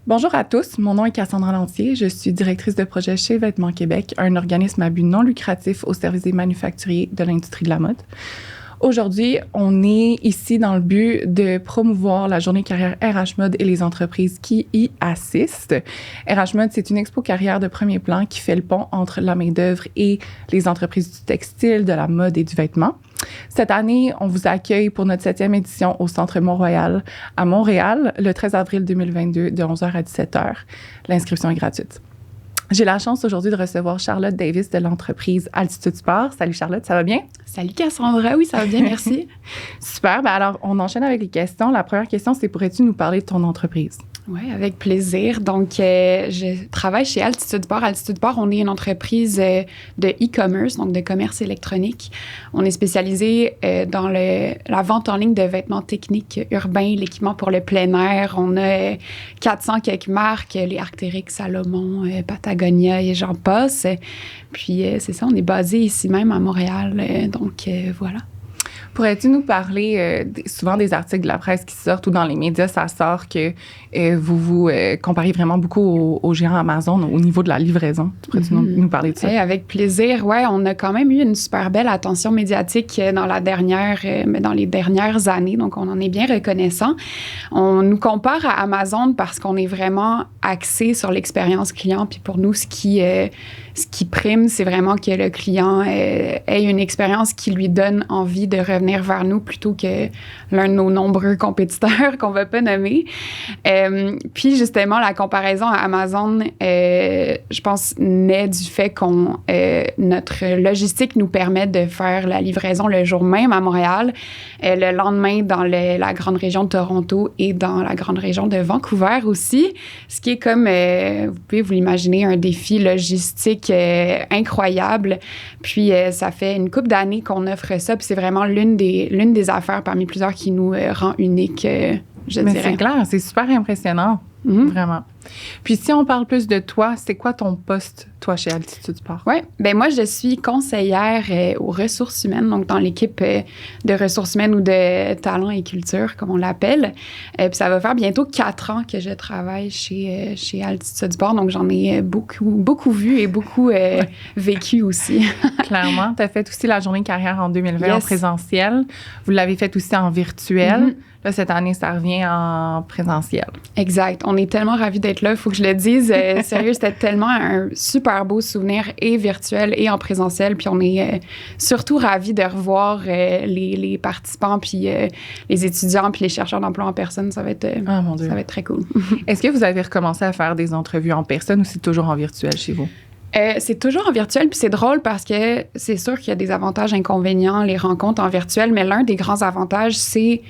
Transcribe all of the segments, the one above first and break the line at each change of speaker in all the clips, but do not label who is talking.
Bonjour à tous, mon nom est Cassandra Lantier, je suis directrice de projet chez Vêtements Québec, un organisme à but non lucratif au service des manufacturiers de l'industrie de la mode. Aujourd'hui, on est ici dans le but de promouvoir la journée carrière RH Mode et les entreprises qui y assistent. RH Mode, c'est une expo carrière de premier plan qui fait le pont entre la main-d'œuvre et les entreprises du textile, de la mode et du vêtement. Cette année, on vous accueille pour notre 7e édition au Centre Mont-Royal à Montréal, le 13 avril 2022, de 11h à 17h. L'inscription est gratuite. J'ai la chance aujourd'hui de recevoir Charlotte Davis de l'entreprise Altitude Sport. Salut Charlotte, ça va bien?
Salut Cassandra, oui, ça va bien, merci.
Super, ben alors on enchaîne avec les questions. La première question, c'est pourrais-tu nous parler de ton entreprise?
Oui, avec plaisir. Donc, je travaille chez Altitude Sport. Altitude Sport, on est une entreprise de e-commerce, donc de commerce électronique. On est spécialisé dans la vente en ligne de vêtements techniques urbains, l'équipement pour le plein air. On a 400 quelques marques, les Arc'teryx, Salomon, Patagonia et j'en passe. Puis, c'est ça, on est basé ici même à Montréal. Donc, voilà.
Pourrais-tu nous parler souvent des articles de la presse qui sortent ou dans les médias, ça sort que vous vous comparez vraiment beaucoup aux géants Amazon au niveau de la livraison. Pourrais-tu nous parler de ça?
Avec plaisir. Ouais, on a quand même eu une super belle attention médiatique dans les dernières années, donc on en est bien reconnaissant. On nous compare à Amazon parce qu'on est vraiment axé sur l'expérience client, puis pour nous, ce qui prime, c'est vraiment que le client ait une expérience qui lui donne envie de revenir vers nous plutôt que l'un de nos nombreux compétiteurs qu'on ne va pas nommer. Puis, justement, la comparaison à Amazon, je pense, naît du fait notre logistique nous permet de faire la livraison le jour même à Montréal, le lendemain dans la grande région de Toronto et dans la grande région de Vancouver aussi, ce qui est comme, vous pouvez vous l'imaginer, un défi logistique incroyable. Puis, ça fait une couple d'années qu'on offre ça, puis c'est vraiment l'une des affaires parmi plusieurs qui nous rend uniques, je dirais.
C'est clair, c'est super impressionnant, vraiment. Puis si on parle plus de toi, c'est quoi ton poste, toi, chez Altitude Sport?
Oui, bien moi, je suis conseillère aux ressources humaines, donc dans l'équipe de ressources humaines ou de talent et culture, comme on l'appelle. Puis ça va faire bientôt 4 ans que je travaille chez Altitude Sport, donc j'en ai beaucoup vu et beaucoup vécu aussi.
Clairement. Tu as fait aussi la journée carrière en 2020 en présentiel. Vous l'avez fait aussi en virtuel. Là, cette année, ça revient en présentiel.
Exact. On est tellement ravis d'être là, il faut que je le dise. Sérieux, c'était tellement un super beau souvenir et virtuel et en présentiel. Puis on est surtout ravis de revoir les participants, puis les étudiants, puis les chercheurs d'emploi en personne. Ça va être, ça va être très cool.
Est-ce que vous avez recommencé à faire des entrevues en personne ou c'est toujours en virtuel chez vous?
C'est toujours en virtuel, puis c'est drôle parce que c'est sûr qu'il y a des avantages, inconvénients, les rencontres en virtuel, mais l'un des grands avantages, c'est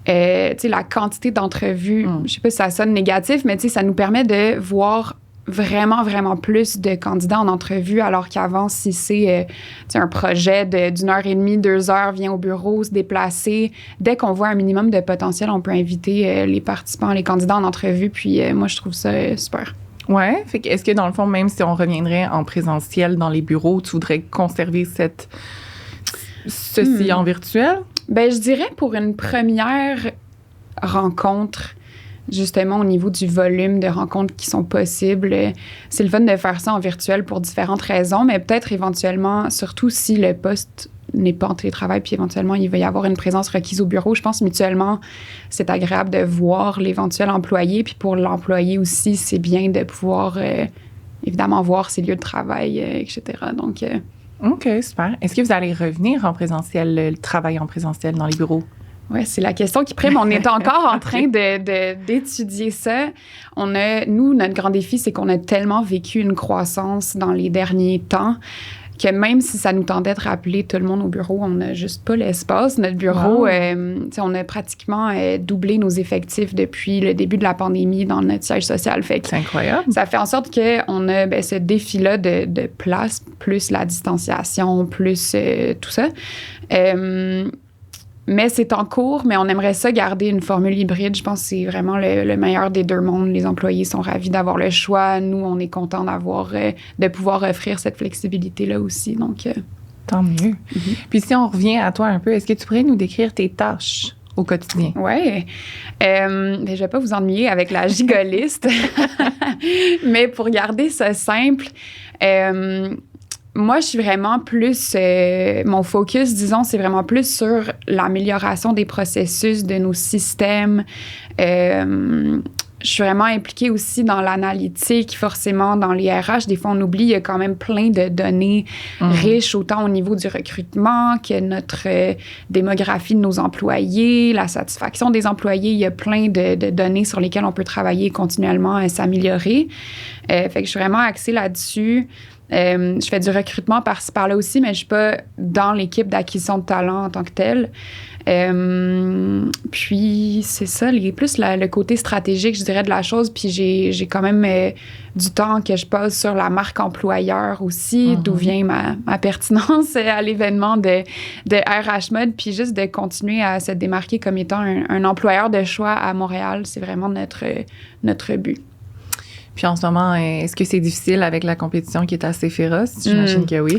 la quantité d'entrevues. Je sais pas si ça sonne négatif, mais ça nous permet de voir vraiment, vraiment plus de candidats en entrevue, alors qu'avant, si c'est un projet d'une heure et demie, 2 heures, vient au bureau, se déplacer, dès qu'on voit un minimum de potentiel, on peut inviter les participants, les candidats en entrevue, puis moi, je trouve ça super.
Ouais, fait que est-ce que dans le fond, même si on reviendrait en présentiel dans les bureaux, tu voudrais conserver ceci en virtuel?
Ben, je dirais pour une première rencontre, justement au niveau du volume de rencontres qui sont possibles, c'est le fun de faire ça en virtuel pour différentes raisons, mais peut-être éventuellement, surtout si le poste n'est pas en télétravail, puis éventuellement, il va y avoir une présence requise au bureau. Je pense mutuellement, c'est agréable de voir l'éventuel employé, puis pour l'employé aussi, c'est bien de pouvoir, évidemment, voir ses lieux de travail, etc. Donc...
OK, super. Est-ce que vous allez revenir en présentiel, le travail en présentiel dans les bureaux?
Oui, c'est la question qui prime. On est encore en train d'étudier ça. Nous, notre grand défi, c'est qu'on a tellement vécu une croissance dans les derniers temps que même si ça nous tentait de rappeler tout le monde au bureau, on n'a juste pas l'espace. Notre bureau, on a pratiquement doublé nos effectifs depuis le début de la pandémie dans notre siège social.
C'est incroyable.
Ça fait en sorte qu'on a ce défi-là de place, plus la distanciation, plus tout ça. Mais c'est en cours, mais on aimerait ça garder une formule hybride. Je pense que c'est vraiment le meilleur des deux mondes. Les employés sont ravis d'avoir le choix. Nous, on est contents de pouvoir offrir cette flexibilité-là aussi. Donc,
tant mieux. Puis si on revient à toi un peu, est-ce que tu pourrais nous décrire tes tâches au quotidien?
Oui. Je ne vais pas vous ennuyer avec la gigoliste, mais pour garder ça simple, moi, je suis vraiment plus... mon focus, disons, c'est vraiment plus sur l'amélioration des processus de nos systèmes. Je suis vraiment impliquée aussi dans l'analytique, forcément, dans les RH. Des fois, on oublie, il y a quand même plein de données riches, autant au niveau du recrutement que notre démographie de nos employés, la satisfaction des employés. Il y a plein de données sur lesquelles on peut travailler et continuellement s'améliorer. Fait que je suis vraiment axée là-dessus. Je fais du recrutement par-ci, par-là aussi, mais je ne suis pas dans l'équipe d'acquisition de talent en tant que telle. Puis, c'est ça, plus le côté stratégique, je dirais, de la chose. Puis, j'ai quand même du temps que je passe sur la marque employeur aussi, d'où vient ma pertinence à l'événement de RH Mode. Puis, juste de continuer à se démarquer comme étant un employeur de choix à Montréal, c'est vraiment notre but.
Puis en ce moment, est-ce que c'est difficile avec la compétition qui est assez féroce? J'imagine que oui.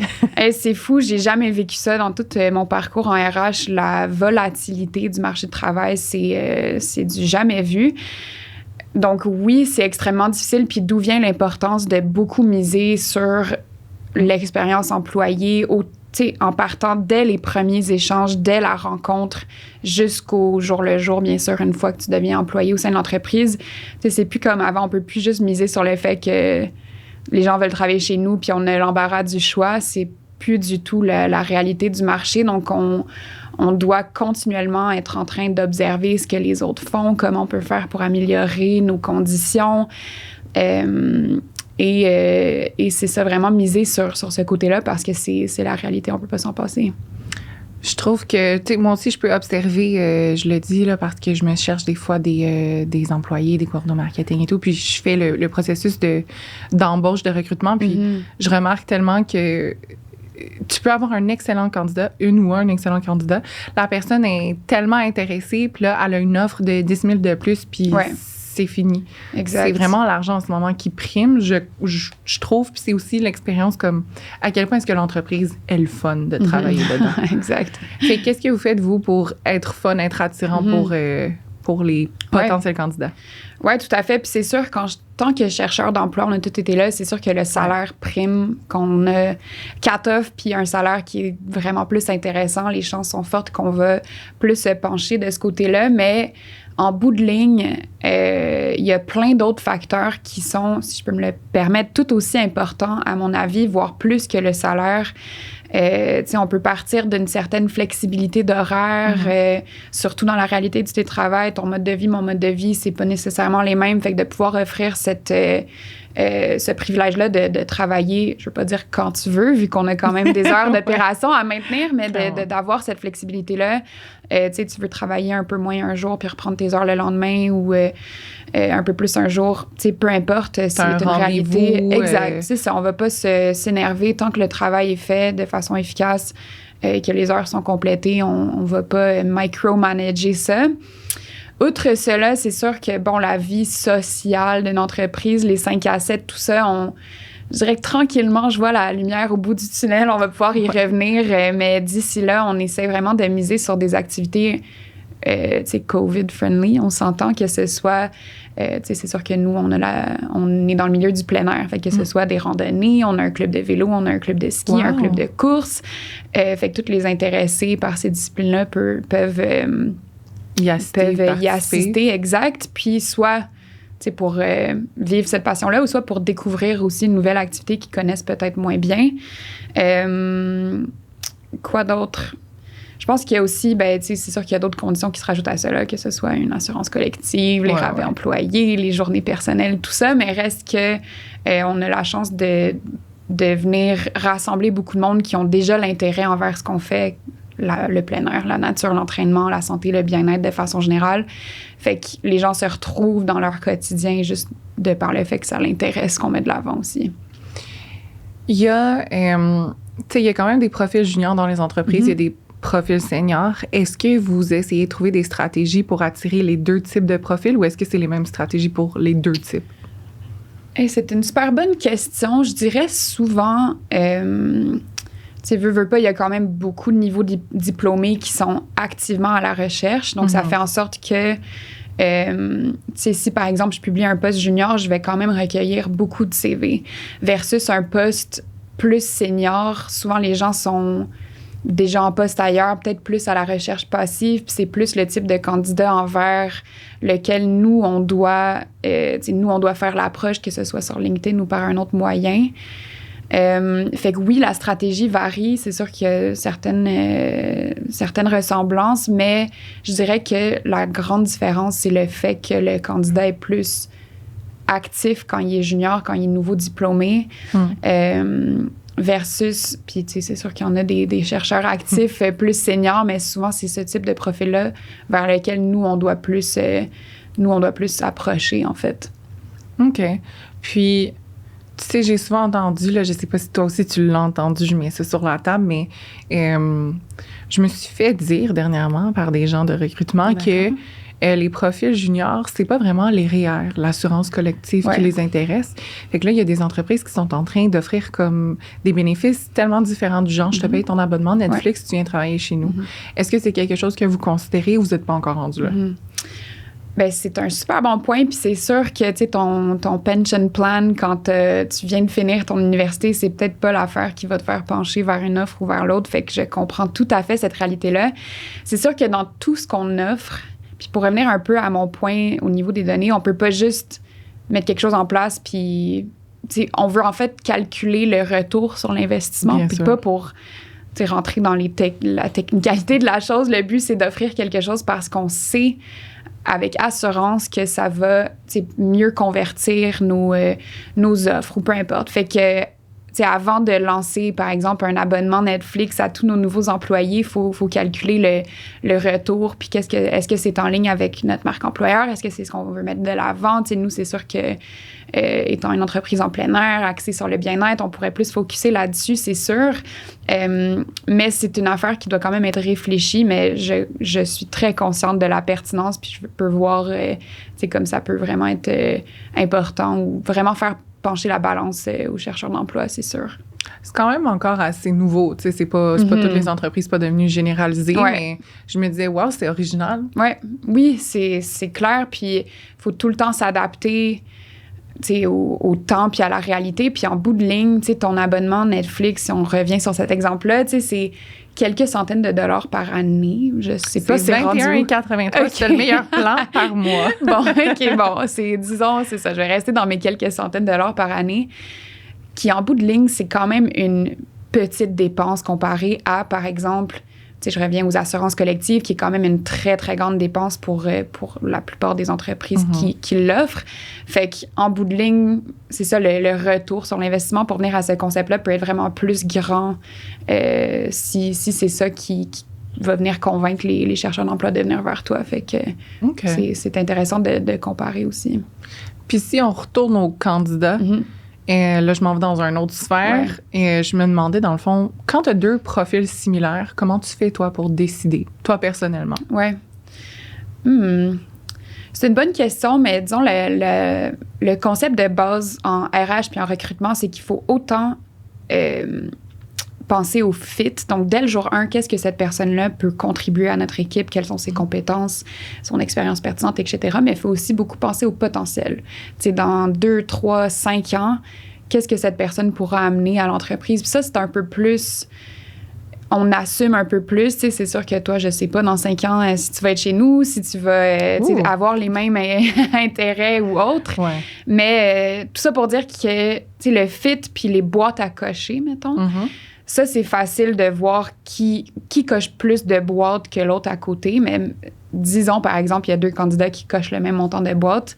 C'est fou, j'ai jamais vécu ça dans tout mon parcours en RH. La volatilité du marché de travail, c'est du jamais vu. Donc oui, c'est extrêmement difficile. Puis d'où vient l'importance de beaucoup miser sur l'expérience employée, en partant dès les premiers échanges, dès la rencontre, jusqu'au jour le jour, bien sûr, une fois que tu deviens employé au sein de l'entreprise. C'est plus comme avant, on peut plus juste miser sur le fait que les gens veulent travailler chez nous puis on a l'embarras du choix. C'est plus du tout la réalité du marché. Donc, on doit continuellement être en train d'observer ce que les autres font, comment on peut faire pour améliorer nos conditions. Et c'est ça, vraiment miser sur ce côté-là parce que c'est la réalité, on ne peut pas s'en passer.
Je trouve que, tu sais, moi aussi, je peux observer, je le dis, là, parce que je me cherche des fois des employés, des coordonnateurs marketing et tout, puis je fais le processus d'embauche, de recrutement, puis je remarque tellement que tu peux avoir un excellent candidat, un excellent candidat, la personne est tellement intéressée, puis là, elle a une offre de 10 000 de plus, puis c'est fini.
Exact.
C'est vraiment l'argent en ce moment qui prime, je trouve. Puis c'est aussi l'expérience comme à quel point est-ce que l'entreprise est le fun de travailler dedans.
Exact.
Fait qu'est-ce que vous faites, vous, pour être fun, être attirant pour les potentiels candidats?
Oui, tout à fait. Puis c'est sûr, tant que chercheur d'emploi, on a tout été là, c'est sûr que le salaire prime, qu'on a 4 offres, puis un salaire qui est vraiment plus intéressant. Les chances sont fortes qu'on va plus se pencher de ce côté-là. Mais en bout de ligne, il y a plein d'autres facteurs qui sont, si je peux me le permettre, tout aussi importants, à mon avis, voire plus que le salaire. On peut partir d'une certaine flexibilité d'horaire, surtout dans la réalité du télétravail. Ton mode de vie, mon mode de vie, c'est pas nécessairement les mêmes. Fait que de pouvoir offrir ce privilège-là de travailler, je veux pas dire quand tu veux, vu qu'on a quand même des heures d'opération à maintenir, mais d'avoir cette flexibilité-là. Tu veux travailler un peu moins un jour puis reprendre tes heures le lendemain ou un peu plus un jour, peu importe, c'est une réalité. Exact. Ça, on va pas s'énerver tant que le travail est fait de façon efficace et que les heures sont complétées. On va pas micromanager ça. Outre cela, c'est sûr que, la vie sociale d'une entreprise, les 5 à 7, tout ça, je dirais que tranquillement, je vois la lumière au bout du tunnel. On va pouvoir y revenir. Mais d'ici là, on essaie vraiment de miser sur des activités COVID-friendly. On s'entend que ce soit... c'est sûr que nous, on est dans le milieu du plein air. Fait que ce soit des randonnées, on a un club de vélo, on a un club de ski, un club de course. Fait que toutes les intéressées par ces disciplines-là peuvent y assister, exact. Puis soit pour vivre cette passion-là ou soit pour découvrir aussi une nouvelle activité qu'ils connaissent peut-être moins bien. Quoi d'autre? Je pense qu'il y a aussi, c'est sûr qu'il y a d'autres conditions qui se rajoutent à cela, que ce soit une assurance collective, les rabais employés, les journées personnelles, tout ça, mais reste que on a la chance de venir rassembler beaucoup de monde qui ont déjà l'intérêt envers ce qu'on fait, le plein air, la nature, l'entraînement, la santé, le bien-être de façon générale. Fait que les gens se retrouvent dans leur quotidien juste de par le fait que ça l'intéresse qu'on met de l'avant aussi.
Il y a quand même des profils juniors dans les entreprises, il y a des profils seniors. Est-ce que vous essayez de trouver des stratégies pour attirer les deux types de profils ou est-ce que c'est les mêmes stratégies pour les deux types?
C'est une super bonne question. Je dirais souvent... tu sais, veux pas, il y a quand même beaucoup de niveaux diplômés qui sont activement à la recherche. Donc, ça fait en sorte que, tu sais, si par exemple, je publie un poste junior, je vais quand même recueillir beaucoup de CV. Versus un poste plus senior, souvent les gens sont déjà en poste ailleurs, peut-être plus à la recherche passive, puis c'est plus le type de candidat envers lequel nous, on doit faire l'approche, que ce soit sur LinkedIn ou par un autre moyen. Fait que oui, la stratégie varie. C'est sûr qu'il y a certaines ressemblances, mais je dirais que la grande différence, c'est le fait que le candidat est plus actif quand il est junior, quand il est nouveau diplômé. Versus, puis tu sais, c'est sûr qu'il y en a des chercheurs actifs plus seniors, mais souvent, c'est ce type de profil-là vers lequel nous, on doit plus approcher, en fait.
OK. Puis, tu sais, j'ai souvent entendu, là, je sais pas si toi aussi tu l'as entendu, je mets ça sur la table, mais je me suis fait dire dernièrement par des gens de recrutement que les profils juniors, c'est pas vraiment les REER, l'assurance collective qui les intéresse. Fait que là, il y a des entreprises qui sont en train d'offrir comme des bénéfices tellement différents du genre, je te paye ton abonnement Netflix, tu viens travailler chez nous. Est-ce que c'est quelque chose que vous considérez ou vous n'êtes pas encore rendu là?
Ben, c'est un super bon point, puis c'est sûr que, tu sais, ton pension plan, quand tu viens de finir ton université, c'est peut-être pas l'affaire qui va te faire pencher vers une offre ou vers l'autre, fait que je comprends tout à fait cette réalité-là. C'est sûr que dans tout ce qu'on offre, puis pour revenir un peu à mon point au niveau des données, on peut pas juste mettre quelque chose en place, puis, tu sais, on veut en fait calculer le retour sur l'investissement, puis pas pour... Tu sais, rentrer dans la technicalité de la chose. Le but, c'est d'offrir quelque chose parce qu'on sait avec assurance que ça va mieux convertir nos offres ou peu importe. Fait que, avant de lancer, par exemple, un abonnement Netflix à tous nos nouveaux employés, il faut calculer le retour. Puis est-ce que c'est en ligne avec notre marque employeur? Est-ce que c'est ce qu'on veut mettre de l'avant? Nous, c'est sûr que étant une entreprise en plein air, axée sur le bien-être, on pourrait plus focusser là-dessus, c'est sûr. Mais c'est une affaire qui doit quand même être réfléchie, mais je suis très consciente de la pertinence, puis je peux voir comme ça peut vraiment être important ou vraiment faire pencher la balance aux chercheurs d'emploi, c'est sûr.
C'est quand même encore assez nouveau, tu sais, c'est pas toutes les entreprises, pas devenu généralisé, mais je me disais, wow, c'est original.
Oui, c'est clair, puis il faut tout le temps s'adapter au temps puis à la réalité. Puis en bout de ligne, ton abonnement Netflix, si on revient sur cet exemple-là, c'est quelques centaines de dollars par année. Je sais pas, c'est
21,83, c'est le meilleur plan par mois.
C'est ça. Je vais rester dans mes quelques centaines de dollars par année, qui en bout de ligne, c'est quand même une petite dépense comparée à, par exemple, je reviens aux assurances collectives, qui est quand même une très, très grande dépense pour la plupart des entreprises qui l'offrent. Fait qu'en bout de ligne, c'est ça, le retour sur l'investissement pour venir à ce concept-là peut être vraiment plus grand si c'est ça qui va venir convaincre les chercheurs d'emploi de venir vers toi. Fait que c'est intéressant de comparer aussi.
Puis si on retourne aux candidats, et là, je m'en vais dans une autre sphère. Et je me demandais, dans le fond, quand tu as deux profils similaires, comment tu fais, toi, pour décider, toi, personnellement?
C'est une bonne question, mais disons, le concept de base en RH puis en recrutement, c'est qu'il faut autant penser au fit. Donc, dès le jour 1, qu'est-ce que cette personne-là peut contribuer à notre équipe? Quelles sont ses compétences, son expérience pertinente, etc. Mais il faut aussi beaucoup penser au potentiel. Tu sais, dans 2, 3, 5 ans, qu'est-ce que cette personne pourra amener à l'entreprise? Puis ça, c'est un peu plus... On assume un peu plus. Tu sais, c'est sûr que toi, je sais pas, dans 5 ans, si tu vas être chez nous, si tu vas avoir les mêmes intérêts ou autres. Mais tout ça pour dire que le fit puis les boîtes à cocher, mettons, ça, c'est facile de voir qui coche plus de boîtes que l'autre à côté. Mais disons, par exemple, il y a 2 candidats qui cochent le même montant de boîtes.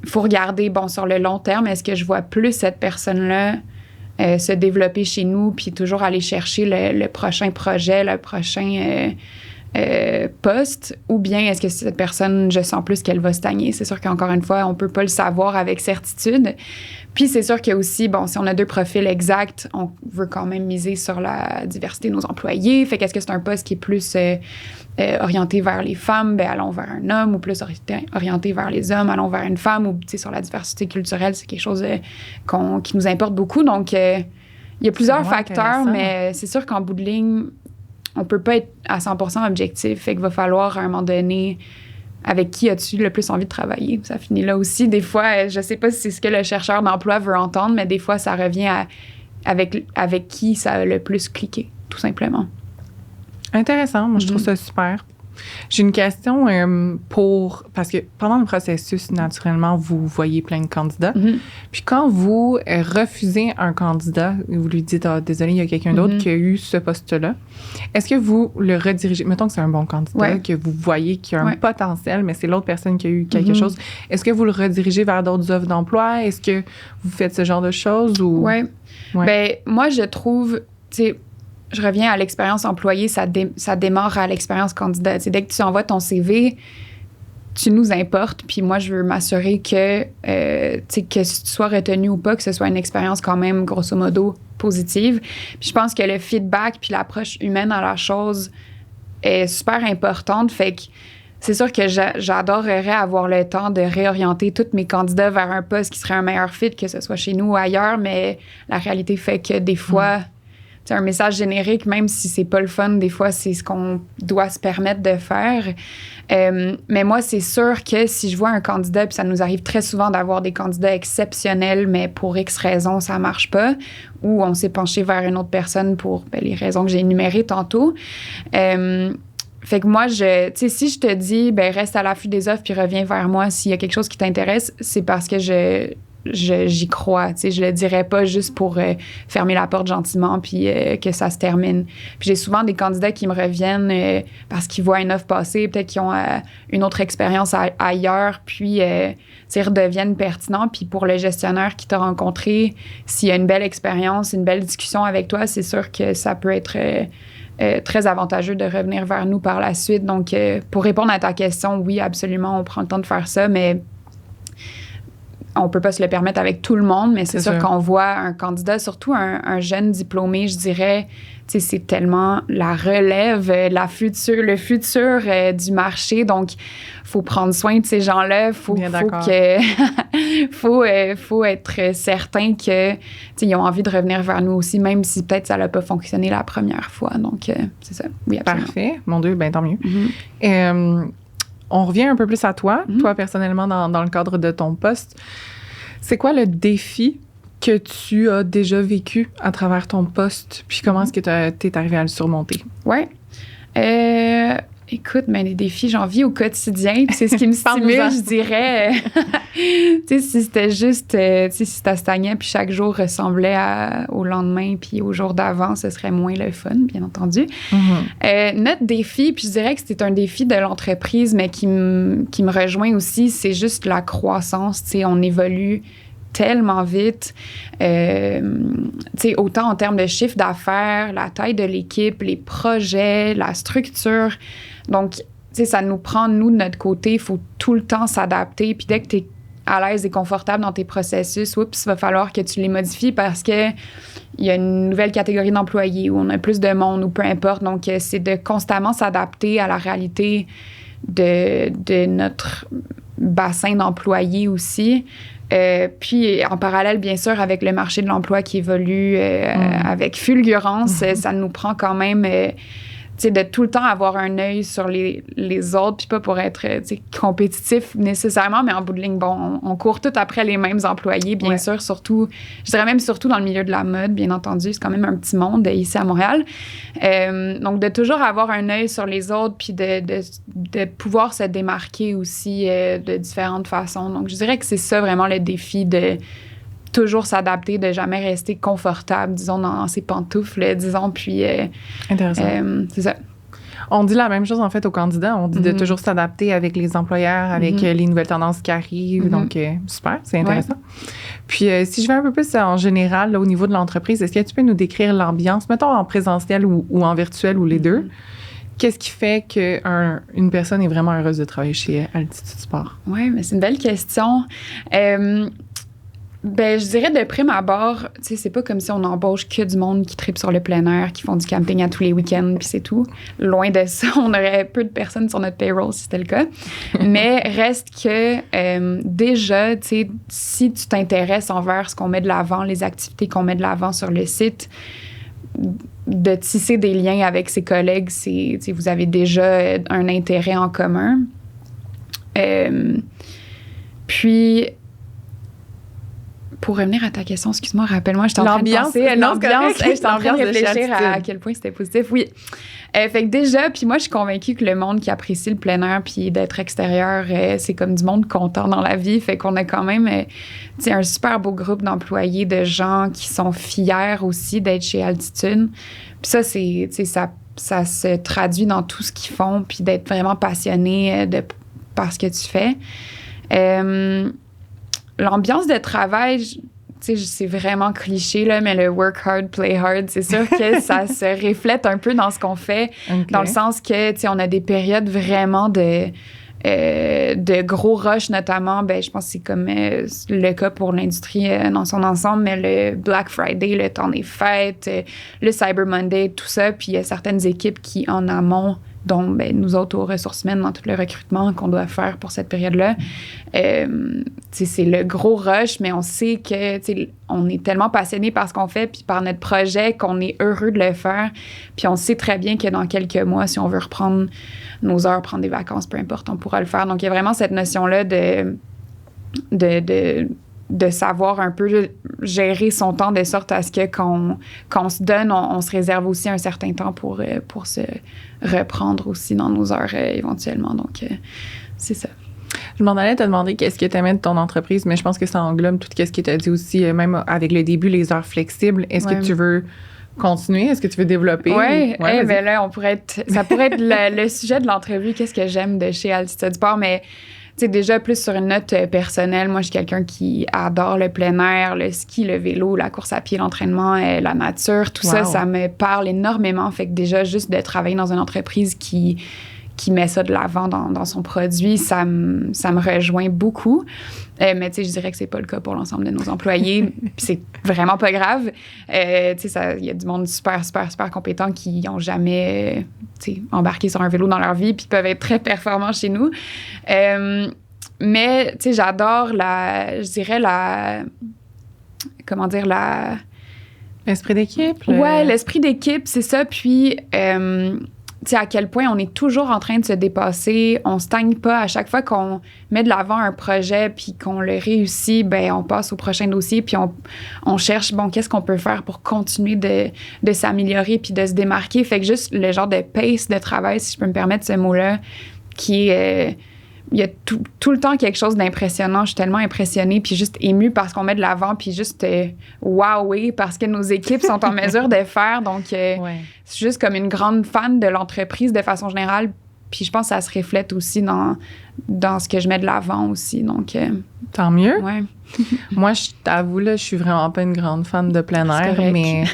Faut regarder, sur le long terme, est-ce que je vois plus cette personne-là se développer chez nous puis toujours aller chercher le prochain projet, le prochain poste, ou bien est-ce que cette personne, je sens plus qu'elle va stagner? C'est sûr qu'encore une fois, on peut pas le savoir avec certitude. Puis c'est sûr que aussi, si on a 2 profils exacts, on veut quand même miser sur la diversité de nos employés. Fait qu'est-ce que c'est un poste qui est plus orienté vers les femmes? Ben allons vers un homme, ou plus orienté vers les hommes, allons vers une femme, ou sur la diversité culturelle, c'est quelque chose qui nous importe beaucoup. Donc, il Il y a plusieurs
vraiment
facteurs,
intéressant.
mais c'est sûr qu'en bout de ligne, on peut pas être à 100% objectif. Fait qu'il va falloir, à un moment donné, avec qui as-tu le plus envie de travailler? Ça finit là aussi. Des fois, je sais pas si c'est ce que le chercheur d'emploi veut entendre, mais des fois, ça revient à avec qui ça a le plus cliqué, tout simplement.
Intéressant. Moi, je trouve ça super. J'ai une question parce que pendant le processus, naturellement, vous voyez plein de candidats. Puis quand vous refusez un candidat, vous lui dites « Ah, désolé, il y a quelqu'un d'autre qui a eu ce poste-là », est-ce que vous le redirigez? Mettons que c'est un bon candidat, que vous voyez qu'il y a un potentiel, mais c'est l'autre personne qui a eu quelque chose. Est-ce que vous le redirigez vers d'autres offres d'emploi? Est-ce que vous faites ce genre de choses? Ou...
Oui. Ben, moi, je trouve, tu sais, je reviens à l'expérience employée, ça démarre à l'expérience candidat. T'sais, dès que tu envoies ton CV, tu nous importes, puis moi, je veux m'assurer que, que si tu sois retenu ou pas, que ce soit une expérience quand même, grosso modo, positive. Puis je pense que le feedback puis l'approche humaine à la chose est super importante. Fait que c'est sûr que j'adorerais avoir le temps de réorienter tous mes candidats vers un poste qui serait un meilleur fit, que ce soit chez nous ou ailleurs, mais la réalité fait que des fois... C'est un message générique, même si c'est pas le fun, des fois, c'est ce qu'on doit se permettre de faire. Mais moi, c'est sûr que si je vois un candidat, puis ça nous arrive très souvent d'avoir des candidats exceptionnels, mais pour X raisons, ça marche pas, ou on s'est penché vers une autre personne pour les raisons que j'ai énumérées tantôt. Fait que moi, si je te dis, reste à l'affût des offres puis reviens vers moi s'il y a quelque chose qui t'intéresse, c'est parce que j'y crois. Je le dirais pas juste pour fermer la porte gentiment puis que ça se termine. Puis j'ai souvent des candidats qui me reviennent parce qu'ils voient une offre passer, peut-être qu'ils ont une autre expérience ailleurs, puis redeviennent pertinents. Puis pour le gestionnaire qui t'a rencontré, s'il y a une belle expérience, une belle discussion avec toi, c'est sûr que ça peut être très avantageux de revenir vers nous par la suite. Donc, pour répondre à ta question, oui, absolument, on prend le temps de faire ça, mais on peut pas se le permettre avec tout le monde, mais c'est sûr qu'on voit un candidat, surtout un jeune diplômé, je dirais, c'est tellement la relève, le futur du marché. Donc, faut prendre soin de ces gens-là. Faut être certain que ils ont envie de revenir vers nous aussi, même si peut-être ça n'a pas fonctionné la première fois. Donc, c'est ça. Oui, absolument.
Parfait. Mon Dieu, tant mieux. On revient un peu plus à toi, toi personnellement, dans le cadre de ton poste. C'est quoi le défi que tu as déjà vécu à travers ton poste? Puis comment est-ce que tu es arrivé à le surmonter?
Oui. Écoute, les défis, j'en vis au quotidien. Puis c'est ce qui me stimule, je dirais. Si c'était juste, si ça stagnait, puis chaque jour ressemblait au lendemain, puis au jour d'avant, ce serait moins le fun, bien entendu. Notre défi, puis je dirais que c'est un défi de l'entreprise, mais qui me rejoint aussi, c'est juste la croissance. On évolue tellement vite, autant en termes de chiffre d'affaires, la taille de l'équipe, les projets, la structure. Donc, ça nous prend, nous, de notre côté, il faut tout le temps s'adapter. Puis dès que tu es à l'aise et confortable dans tes processus, il va falloir que tu les modifies parce qu'il y a une nouvelle catégorie d'employés ou on a plus de monde ou peu importe. Donc, c'est de constamment s'adapter à la réalité de notre bassin d'employés aussi. Puis, en parallèle, bien sûr, avec le marché de l'emploi qui évolue avec fulgurance, ça nous prend quand même de tout le temps avoir un œil sur les autres, puis pas pour être compétitif nécessairement, mais en bout de ligne, on court tout après les mêmes employés, bien sûr, surtout, je dirais même surtout dans le milieu de la mode, bien entendu, c'est quand même un petit monde ici à Montréal. Donc, de toujours avoir un œil sur les autres, puis de pouvoir se démarquer aussi de différentes façons. Donc, je dirais que c'est ça vraiment le défi de toujours s'adapter, de jamais rester confortable, disons, dans ses pantoufles, disons, puis...
Intéressant.
C'est ça.
On dit la même chose, en fait, aux candidats. On dit de toujours s'adapter avec les employeurs, avec les nouvelles tendances qui arrivent. Donc, super, c'est intéressant. Puis, si je vais un peu plus en général, là, au niveau de l'entreprise, est-ce que tu peux nous décrire l'ambiance, mettons en présentiel ou en virtuel ou les deux? Qu'est-ce qui fait qu'une personne est vraiment heureuse de travailler chez Altitude Sport?
Oui, mais c'est une belle question. Ben, je dirais de prime abord, tu sais, c'est pas comme si on embauche que du monde qui tripe sur le plein air, qui font du camping à tous les week-ends, puis c'est tout. Loin de ça, on aurait peu de personnes sur notre payroll si c'était le cas. Mais reste que déjà, tu sais, si tu t'intéresses envers ce qu'on met de l'avant, les activités qu'on met de l'avant sur le site, de tisser des liens avec ses collègues, c'est, tu sais, vous avez déjà un intérêt en commun. Puis, pour revenir à ta question, excuse-moi, rappelle-moi, j'étais en train de penser. L'ambiance, j'étais en train de réfléchir à quel point c'était positif. Oui. Fait que déjà, puis moi, je suis convaincue que le monde qui apprécie le plein air puis d'être extérieur, c'est comme du monde content dans la vie. Fait qu'on a quand même un super beau groupe d'employés, de gens qui sont fiers aussi d'être chez Altitude. Puis ça, ça se traduit dans tout ce qu'ils font puis d'être vraiment passionné par ce que tu fais. L'ambiance de travail, tu sais, c'est vraiment cliché, là, mais le work hard, play hard, c'est sûr que ça se reflète un peu dans ce qu'on fait, dans le sens que, tu sais, on a des périodes vraiment de gros rush, notamment, ben, je pense que c'est comme le cas pour l'industrie dans son ensemble, mais le Black Friday, le temps des fêtes, le Cyber Monday, tout ça, puis il y a certaines équipes qui, en amont, dont nous autres aux ressources humaines dans tout le recrutement qu'on doit faire pour cette période-là. C'est le gros rush, mais on sait que on est tellement passionné par ce qu'on fait puis par notre projet qu'on est heureux de le faire. Puis on sait très bien que dans quelques mois, si on veut reprendre nos heures, prendre des vacances, peu importe, on pourra le faire. Donc, il y a vraiment cette notion-là de savoir un peu gérer son temps de sorte à ce que qu'on se donne, on se réserve aussi un certain temps pour se reprendre aussi dans nos heures éventuellement. Donc, c'est ça.
Je m'en allais te demander qu'est-ce que tu aimais de ton entreprise, mais je pense que ça englobe tout ce que tu as dit aussi, même avec le début, les heures flexibles. Est-ce que tu veux continuer? Est-ce que tu veux développer?
Oui, ben là, ça pourrait être le sujet de l'entrevue. Qu'est-ce que j'aime de chez Altitude Sport? Mais déjà, plus sur une note personnelle, moi, je suis quelqu'un qui adore le plein air, le ski, le vélo, la course à pied, l'entraînement, la nature. Tout ça, ça me parle énormément. Fait que déjà, juste de travailler dans une entreprise qui met ça de l'avant dans son produit, ça me rejoint beaucoup. Mais tu sais, je dirais que c'est pas le cas pour l'ensemble de nos employés. Puis c'est vraiment pas grave. Tu sais, il y a du monde super, super, super compétent qui n'ont jamais embarqué sur un vélo dans leur vie puis peuvent être très performants chez nous. Mais tu sais, j'adore
l'esprit d'équipe.
Ouais, l'esprit d'équipe, c'est ça. Puis... tu sais, à quel point on est toujours en train de se dépasser, on stagne pas. À chaque fois qu'on met de l'avant un projet puis qu'on le réussit, ben on passe au prochain dossier puis on cherche, qu'est-ce qu'on peut faire pour continuer de s'améliorer puis de se démarquer. Fait que juste le genre de pace de travail, si je peux me permettre ce mot-là, qui est... il y a tout le temps quelque chose d'impressionnant. Je suis tellement impressionnée puis juste émue parce qu'on met de l'avant puis juste wowée parce que nos équipes sont en mesure de faire. Donc, c'est juste comme une grande fan de l'entreprise de façon générale. Puis je pense que ça se reflète aussi dans ce que je mets de l'avant aussi. Donc,
tant mieux.
Ouais.
Moi, je t'avoue, là, je suis vraiment pas une grande fan de plein air, mais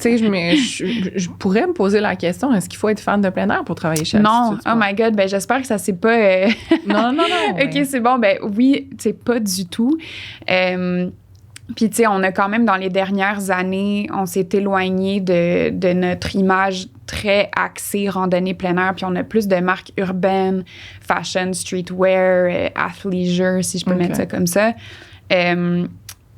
tu sais, je pourrais me poser la question, est-ce qu'il faut être fan de plein air pour travailler chez Altitude Sport?
Non, oh my God, ben j'espère que ça c'est pas...
Non.
OK, c'est bon, ben oui, c'est pas du tout. Puis, tu sais, on a quand même, dans les dernières années, on s'est éloigné de notre image très axée randonnée plein air. Puis, on a plus de marques urbaines, fashion, streetwear, athleisure, si je peux mettre ça comme ça.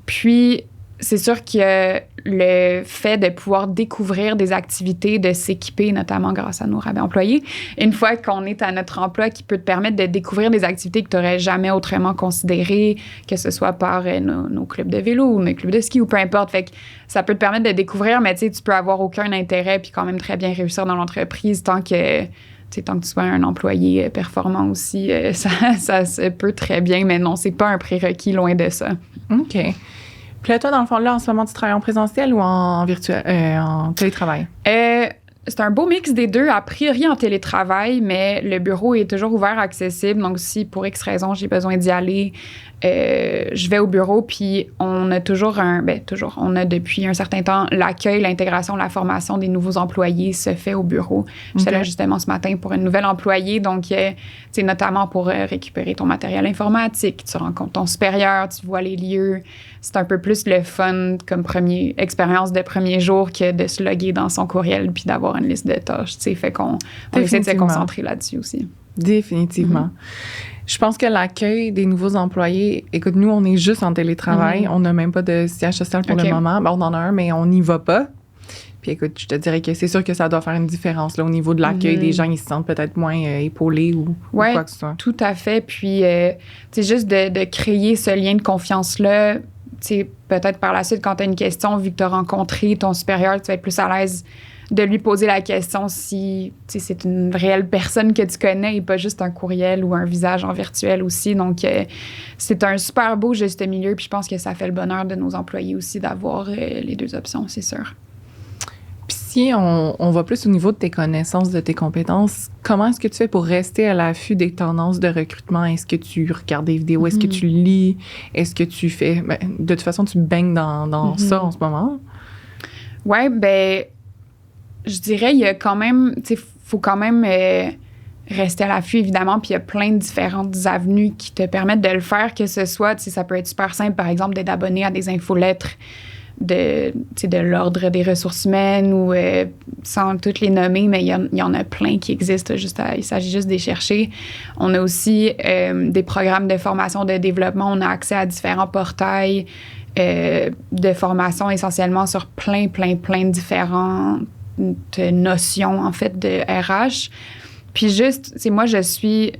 Puis, c'est sûr que le fait de pouvoir découvrir des activités, de s'équiper, notamment grâce à nos rabais employés, une fois qu'on est à notre emploi, qui peut te permettre de découvrir des activités que tu n'aurais jamais autrement considérées, que ce soit par nos clubs de vélo ou nos clubs de ski ou peu importe. Fait que ça peut te permettre de découvrir, mais tu sais, tu peux avoir aucun intérêt puis quand même très bien réussir dans l'entreprise tant que tu sois un employé performant aussi. Ça se peut très bien, mais non, c'est pas un prérequis, loin de ça.
OK. Puis là, toi, dans le fond, là, en ce moment, tu travailles en présentiel ou en virtuel, en télétravail?
c'est un beau mix des deux, a priori en télétravail, mais le bureau est toujours ouvert, accessible. Donc, si pour X raison, j'ai besoin d'y aller, je vais au bureau. Puis, on a on a depuis un certain temps l'accueil, l'intégration, la formation des nouveaux employés se fait au bureau. J'étais là justement ce matin pour une nouvelle employée. Donc, c'est notamment pour récupérer ton matériel informatique. Tu rencontres ton supérieur, tu vois les lieux. C'est un peu plus le fun comme expérience de premier jour que de se loguer dans son courriel puis d'avoir une liste de tâches. Fait qu'on essaie de se concentrer là-dessus aussi.
Définitivement. Je pense que l'accueil des nouveaux employés, écoute, nous, on est juste en télétravail. On n'a même pas de siège social pour le moment. On en a un, mais on n'y va pas. Puis écoute, je te dirais que c'est sûr que ça doit faire une différence là, au niveau de l'accueil des gens. Ils se sentent peut-être moins épaulés ou quoi que ce soit.
Tout à fait. Puis, c'est juste de créer ce lien de confiance-là. Peut-être par la suite, quand tu as une question, vu que tu as rencontré ton supérieur, tu vas être plus à l'aise de lui poser la question si c'est une réelle personne que tu connais et pas juste un courriel ou un visage en virtuel aussi. Donc, c'est un super beau juste milieu. Puis je pense que ça fait le bonheur de nos employés aussi d'avoir les deux options, c'est sûr.
Puis si on va plus au niveau de tes connaissances, de tes compétences, comment est-ce que tu fais pour rester à l'affût des tendances de recrutement? Est-ce que tu regardes des vidéos? Est-ce que tu lis? Est-ce que tu fais... de toute façon, tu baignes dans ça en ce moment?
Oui, je dirais, il y a quand même... faut quand même rester à l'affût, évidemment, puis il y a plein de différentes avenues qui te permettent de le faire, que ce soit, ça peut être super simple, par exemple, d'être abonné à des infolettres de l'Ordre des ressources humaines ou sans toutes les nommer, mais il y en a plein qui existent. Il s'agit juste de les chercher. On a aussi des programmes de formation, de développement. On a accès à différents portails de formation essentiellement sur plein de différentes notions, en fait, de RH. Puis juste, moi, je suis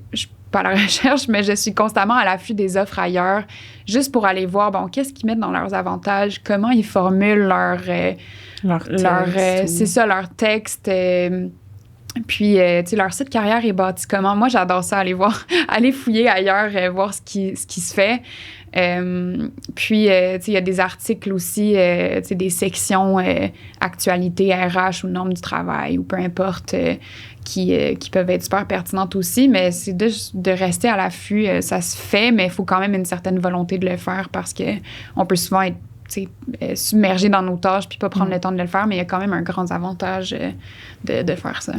pas à la recherche, mais je suis constamment à l'affût des offres ailleurs, juste pour aller voir, qu'est-ce qu'ils mettent dans leurs avantages, comment ils formulent leur texte. Puis, leur site carrière est bâti comment. Moi, j'adore ça, aller fouiller ailleurs, voir ce qui se fait. Puis, il y a des articles aussi, des sections actualité RH ou normes du travail ou peu importe, qui peuvent être super pertinentes aussi, mais c'est de rester à l'affût. Ça se fait, mais il faut quand même une certaine volonté de le faire parce qu'on peut souvent être submergé dans nos tâches puis pas prendre le temps de le faire, mais il y a quand même un grand avantage de faire ça.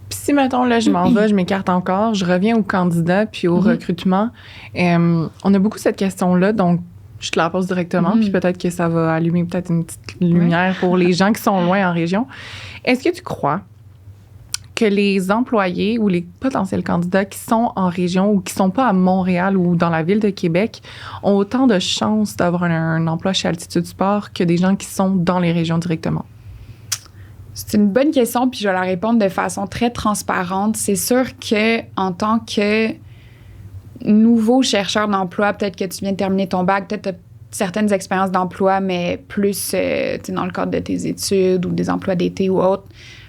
Puis si, mettons, là, je m'en vais, je m'écarte encore, je reviens au candidat puis au recrutement, on a beaucoup cette question-là, donc je te la pose directement, puis peut-être que ça va allumer peut-être une petite lumière pour les gens qui sont loin en région. Est-ce que tu crois que les employés ou les potentiels candidats qui sont en région ou qui sont pas à Montréal ou dans la ville de Québec ont autant de chances d'avoir un emploi chez Altitude Sport que des gens qui sont dans les régions directement?
C'est une bonne question, puis je vais la répondre de façon très transparente. C'est sûr que en tant que nouveau chercheur d'emploi, peut-être que tu viens de terminer ton bac, peut-être tu as certaines expériences d'emploi, mais plus dans le cadre de tes études ou des emplois d'été ou autres,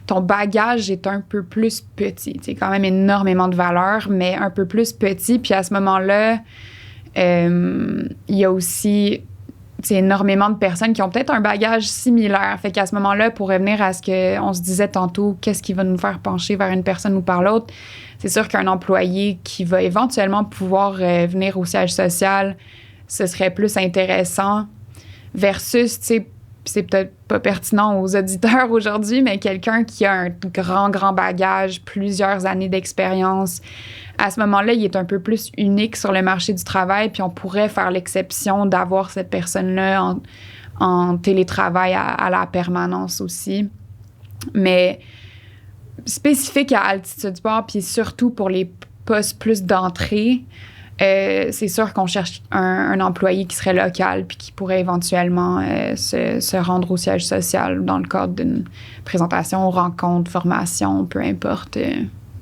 ton bagage est un peu plus petit. C'est quand même énormément de valeur, mais un peu plus petit. Puis à ce moment-là, il y a aussi énormément de personnes qui ont peut-être un bagage similaire. Fait qu'à ce moment-là, pour revenir à ce qu'on se disait tantôt, qu'est-ce qui va nous faire pencher vers une personne ou par l'autre, c'est sûr qu'un employé qui va éventuellement pouvoir venir au siège social, ce serait plus intéressant versus, c'est peut-être pas pertinent aux auditeurs aujourd'hui, mais quelqu'un qui a un grand bagage, plusieurs années d'expérience, à ce moment-là, il est un peu plus unique sur le marché du travail, puis on pourrait faire l'exception d'avoir cette personne-là en télétravail à la permanence aussi. Mais spécifique à Altitude Sport, puis surtout pour les postes plus d'entrée, c'est sûr qu'on cherche un employé qui serait local puis qui pourrait éventuellement se rendre au siège social dans le cadre d'une présentation, rencontre, formation, peu importe,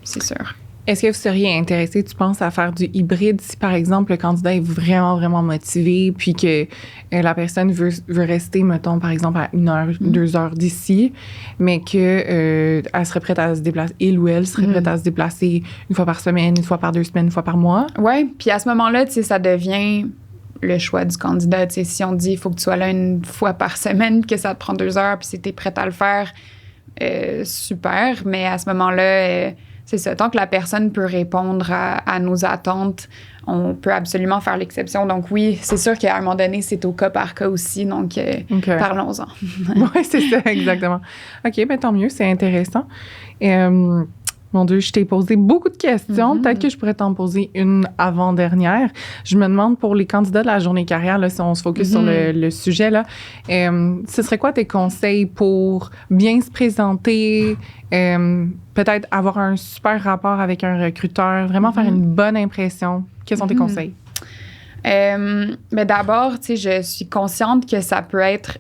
c'est sûr.
Est-ce que vous seriez intéressé, tu penses, à faire du hybride si, par exemple, le candidat est vraiment motivé puis que la personne veut rester, mettons, par exemple, à 1 heure, 2 heures d'ici, mais qu'elle serait prête à se déplacer, il ou elle serait prête à se déplacer 1 fois par semaine, 1 fois par 2 semaines, 1 fois par mois?
Oui, puis à ce moment-là, ça devient le choix du candidat. Si on dit il faut que tu sois là 1 fois par semaine, que ça te prend 2 heures, puis si tu es prête à le faire, super. Mais à ce moment-là, c'est ça. Tant que la personne peut répondre à nos attentes, on peut absolument faire l'exception. Donc oui, c'est sûr qu'à un moment donné, c'est au cas par cas aussi. Donc, parlons-en.
Oui, c'est ça, exactement. OK, bien tant mieux, c'est intéressant. Mon Dieu, je t'ai posé beaucoup de questions. Peut-être que je pourrais t'en poser une avant-dernière. Je me demande pour les candidats de la journée carrière, là, si on se focus sur le sujet, là, ce serait quoi tes conseils pour bien se présenter, peut-être avoir un super rapport avec un recruteur, vraiment faire une bonne impression? Quels sont tes conseils?
Mais d'abord, tu sais, je suis consciente que ça peut être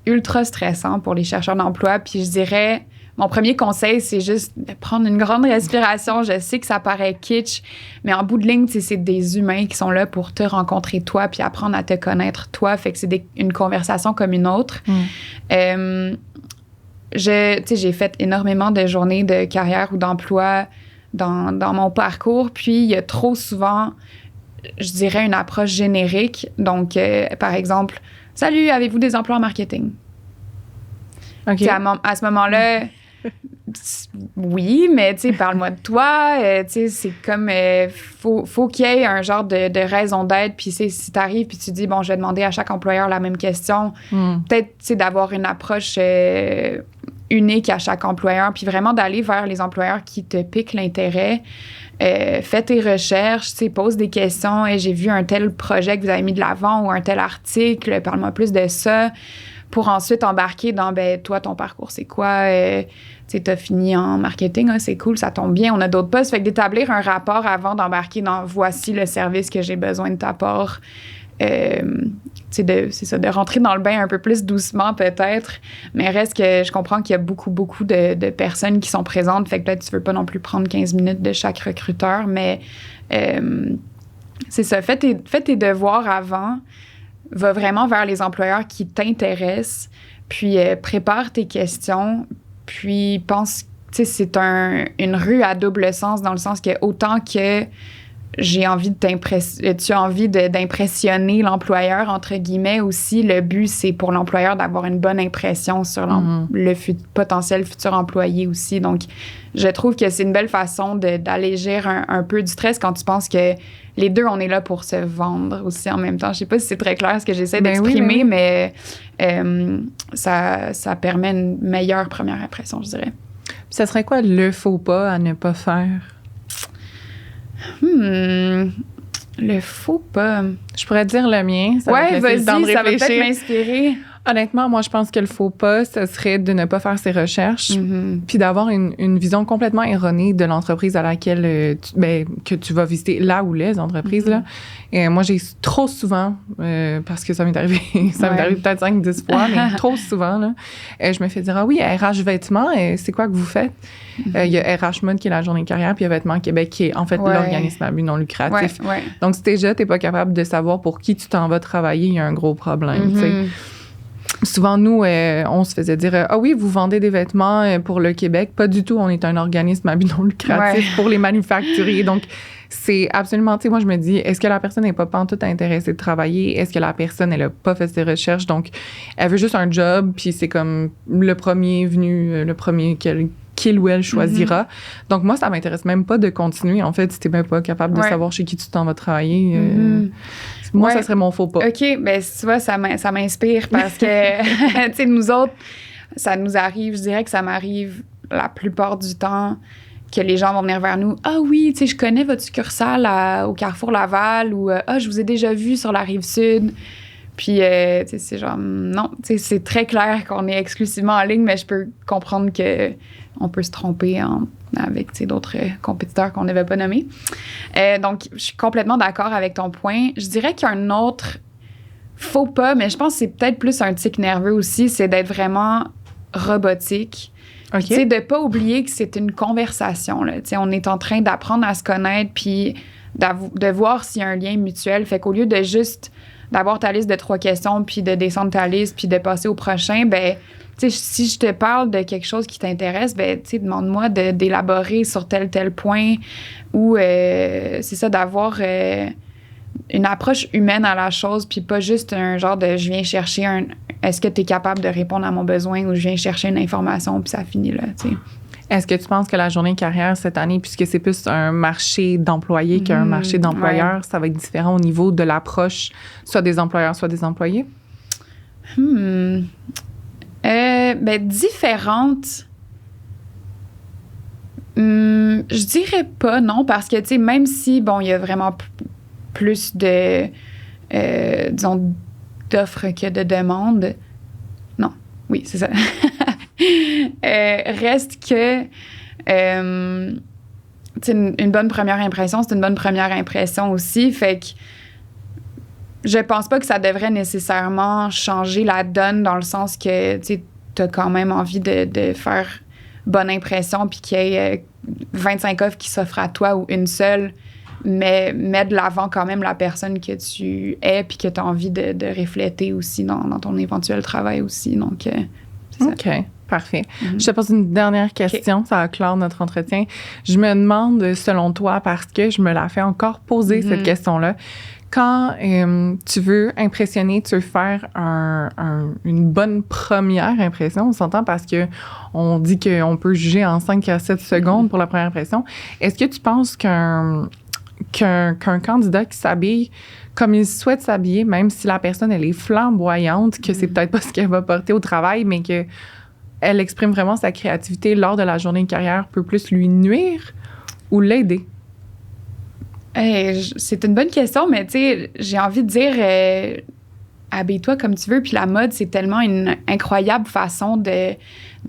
ultra stressant pour les chercheurs d'emploi. Puis je dirais... Mon premier conseil, c'est juste de prendre une grande respiration. Je sais que ça paraît kitsch, mais en bout de ligne, c'est des humains qui sont là pour te rencontrer toi puis apprendre à te connaître toi. Fait que c'est une conversation comme une autre. J'ai fait énormément de journées de carrière ou d'emploi dans mon parcours. Puis, il y a trop souvent, je dirais, une approche générique. Donc, par exemple, « Salut, avez-vous des emplois en marketing? »
Okay.
À ce moment-là... Oui, mais tu sais, parle-moi de toi. Tu sais, c'est comme... faut qu'il y ait un genre de raison d'être. Puis si t'arrives puis tu dis, bon, je vais demander à chaque employeur la même question, peut-être, tu sais, d'avoir une approche unique à chaque employeur, puis vraiment d'aller vers les employeurs qui te piquent l'intérêt. Fais tes recherches, tu sais, pose des questions. Hey, j'ai vu un tel projet que vous avez mis de l'avant ou un tel article, parle-moi plus de ça. Pour ensuite embarquer dans, ben toi, ton parcours, c'est quoi? Tu sais, t'as fini en marketing, hein, c'est cool, ça tombe bien, on a d'autres postes. Fait que d'établir un rapport avant d'embarquer dans, voici le service que j'ai besoin de ta part. C'est ça, de rentrer dans le bain un peu plus doucement peut-être, mais reste que je comprends qu'il y a beaucoup de personnes qui sont présentes, fait que peut-être tu veux pas non plus prendre 15 minutes de chaque recruteur, mais c'est ça, fais tes devoirs avant, va vraiment vers les employeurs qui t'intéressent, puis prépare tes questions, puis pense, tu sais, c'est une rue à double sens, dans le sens que autant que tu as envie d'impressionner l'employeur, entre guillemets, aussi, le but, c'est pour l'employeur d'avoir une bonne impression sur le potentiel futur employé aussi. Donc, je trouve que c'est une belle façon d'alléger un peu du stress quand tu penses que les deux, on est là pour se vendre aussi en même temps. Je sais pas si c'est très clair ce que j'essaie d'exprimer, mais ça permet une meilleure première impression, je dirais.
Puis ça serait quoi le faux pas à ne pas faire?
Le faux pas.
Je pourrais dire le mien.
Ouais, vas-y, ça va peut-être m'inspirer.
Honnêtement, moi, je pense que le faux pas, ce serait de ne pas faire ses recherches, puis d'avoir une vision complètement erronée de l'entreprise à laquelle que tu vas visiter, là ou les entreprises. Là. Et moi, j'ai trop souvent, parce que ça m'est arrivé peut-être 5-10 fois, mais trop souvent, là, je me fais dire, ah oui, RH Vêtements, c'est quoi que vous faites? Il y a RH Mode qui est la journée de carrière, puis il y a Vêtements Québec qui est en fait l'organisme à but non lucratif. Donc, si déjà, t'es pas capable de savoir pour qui tu t'en vas travailler, il y a un gros problème, tu sais. Souvent, nous, on se faisait dire « Ah oui, vous vendez des vêtements pour le Québec. » Pas du tout. On est un organisme à but non lucratif pour les manufacturiers. Donc, c'est absolument... Tu sais, moi, je me dis, est-ce que la personne n'est pas pantoute intéressée de travailler? Est-ce que la personne, elle n'a pas fait ses recherches? Donc, elle veut juste un job, puis c'est comme le premier venu, le premier qu'il ou elle choisira. Donc, moi, ça m'intéresse même pas de continuer. En fait, si t'es même pas capable de savoir chez qui tu t'en vas travailler... Moi, ça serait mon faux pas.
OK, bien, tu vois, ça m'inspire parce que, tu sais, nous autres, ça nous arrive, je dirais que ça m'arrive la plupart du temps que les gens vont venir vers nous. « Ah oui, tu sais, je connais votre succursale au Carrefour Laval » ou « Ah, je vous ai déjà vu sur la Rive-Sud. » Puis, tu sais, c'est genre, non, tu sais, c'est très clair qu'on est exclusivement en ligne, mais je peux comprendre qu'on peut se tromper avec d'autres compétiteurs qu'on n'avait pas nommés. Donc, je suis complètement d'accord avec ton point. Je dirais qu'il y a un autre faux pas, mais je pense que c'est peut-être plus un tic nerveux aussi, c'est d'être vraiment robotique. Okay. Tu sais, de ne pas oublier que c'est une conversation. Là. Tu sais, on est en train d'apprendre à se connaître puis de voir s'il y a un lien mutuel. Fait qu'au lieu de juste d'avoir ta liste de 3 questions puis de descendre ta liste puis de passer au prochain, ben tu sais, si je te parle de quelque chose qui t'intéresse, ben tu sais, demande-moi d'élaborer sur tel point ou c'est ça, d'avoir une approche humaine à la chose, puis pas juste un genre de je viens chercher est-ce que tu es capable de répondre à mon besoin ou je viens chercher une information puis ça finit là, tu sais.
Est-ce que tu penses que la journée carrière cette année, puisque c'est plus un marché d'employés qu'un marché d'employeurs, ça va être différent au niveau de l'approche, soit des employeurs, soit des employés?
Différente. Je dirais pas non, parce que, tu sais, même si, bon, il y a vraiment plus de, disons, d'offres que de demandes. Non, oui, c'est ça. Reste que, une bonne première impression, c'est une bonne première impression aussi. Fait que je pense pas que ça devrait nécessairement changer la donne dans le sens que, tu sais, t'as quand même envie de faire bonne impression puis qu'il y ait 25 offres qui s'offrent à toi ou une seule, mais mets de l'avant quand même la personne que tu es puis que tu as envie de refléter aussi dans ton éventuel travail aussi. Donc, c'est ça.
OK. Parfait. Je te pose une dernière question, ça va clore notre entretien. Je me demande, selon toi, parce que je me la fais encore poser, cette question-là, quand tu veux impressionner, tu veux faire une bonne première impression, on s'entend parce que on dit qu'on peut juger en 5 à 7 secondes pour la première impression. Est-ce que tu penses qu'un candidat qui s'habille comme il souhaite s'habiller, même si la personne, elle est flamboyante, que c'est peut-être pas ce qu'elle va porter au travail, mais que elle exprime vraiment sa créativité lors de la journée de carrière, peut plus lui nuire ou l'aider?
C'est une bonne question, mais tu sais, j'ai envie de dire, habille-toi comme tu veux. Puis la mode, c'est tellement une incroyable façon de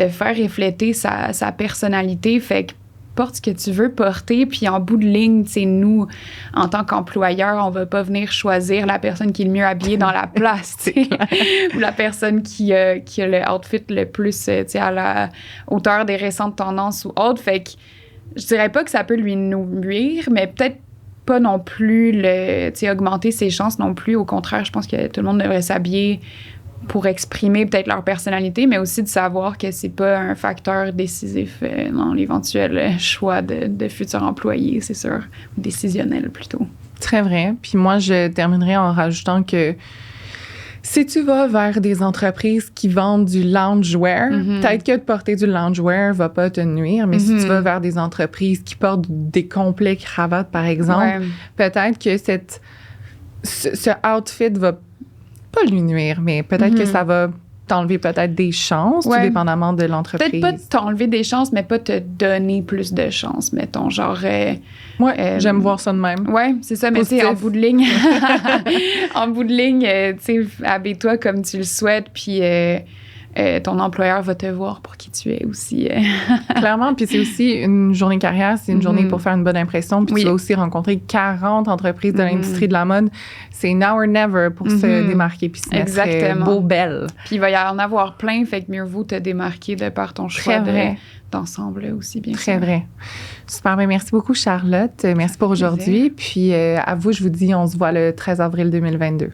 faire refléter sa personnalité. Fait que porte ce que tu veux porter. Puis en bout de ligne, tu sais, nous, en tant qu'employeurs, on va pas venir choisir la personne qui est le mieux habillée dans la place, tu sais, ou la personne qui a le outfit le plus, tu sais, à la hauteur des récentes tendances ou autres. Fait que je dirais pas que ça peut lui nuire, mais peut-être pas non plus augmenter ses chances non plus. Au contraire, je pense que tout le monde devrait s'habiller pour exprimer peut-être leur personnalité, mais aussi de savoir que c'est pas un facteur décisif dans l'éventuel choix de futurs employés, c'est sûr, ou décisionnel plutôt.
Très vrai. Puis moi, je terminerai en rajoutant que si tu vas vers des entreprises qui vendent du loungewear, peut-être que de porter du loungewear va pas te nuire, mais si tu vas vers des entreprises qui portent des complets cravates, par exemple, peut-être que ce outfit va pas lui nuire, mais peut-être que ça va t'enlever peut-être des chances, tout dépendamment de l'entreprise.
Peut-être pas t'enlever des chances, mais pas te donner plus de chances, mettons, genre...
j'aime voir ça de même.
Oui, c'est ça, mais tu sais, en bout de ligne, tu sais, habille-toi comme tu le souhaites, puis ton employeur va te voir pour qui tu es aussi.
Clairement, puis c'est aussi une journée carrière, c'est une journée pour faire une bonne impression, puis tu vas aussi rencontrer 40 entreprises de l'industrie de la mode. C'est now or never pour se démarquer, puis se mettre beau, belle.
Puis il va y en avoir plein, fait que mieux vaut te démarquer de par ton choix d'ensemble aussi, bien sûr.
Très vrai. Super, bien, merci beaucoup, Charlotte. Merci pour aujourd'hui. Puis à vous, je vous dis, on se voit le 13 avril 2022.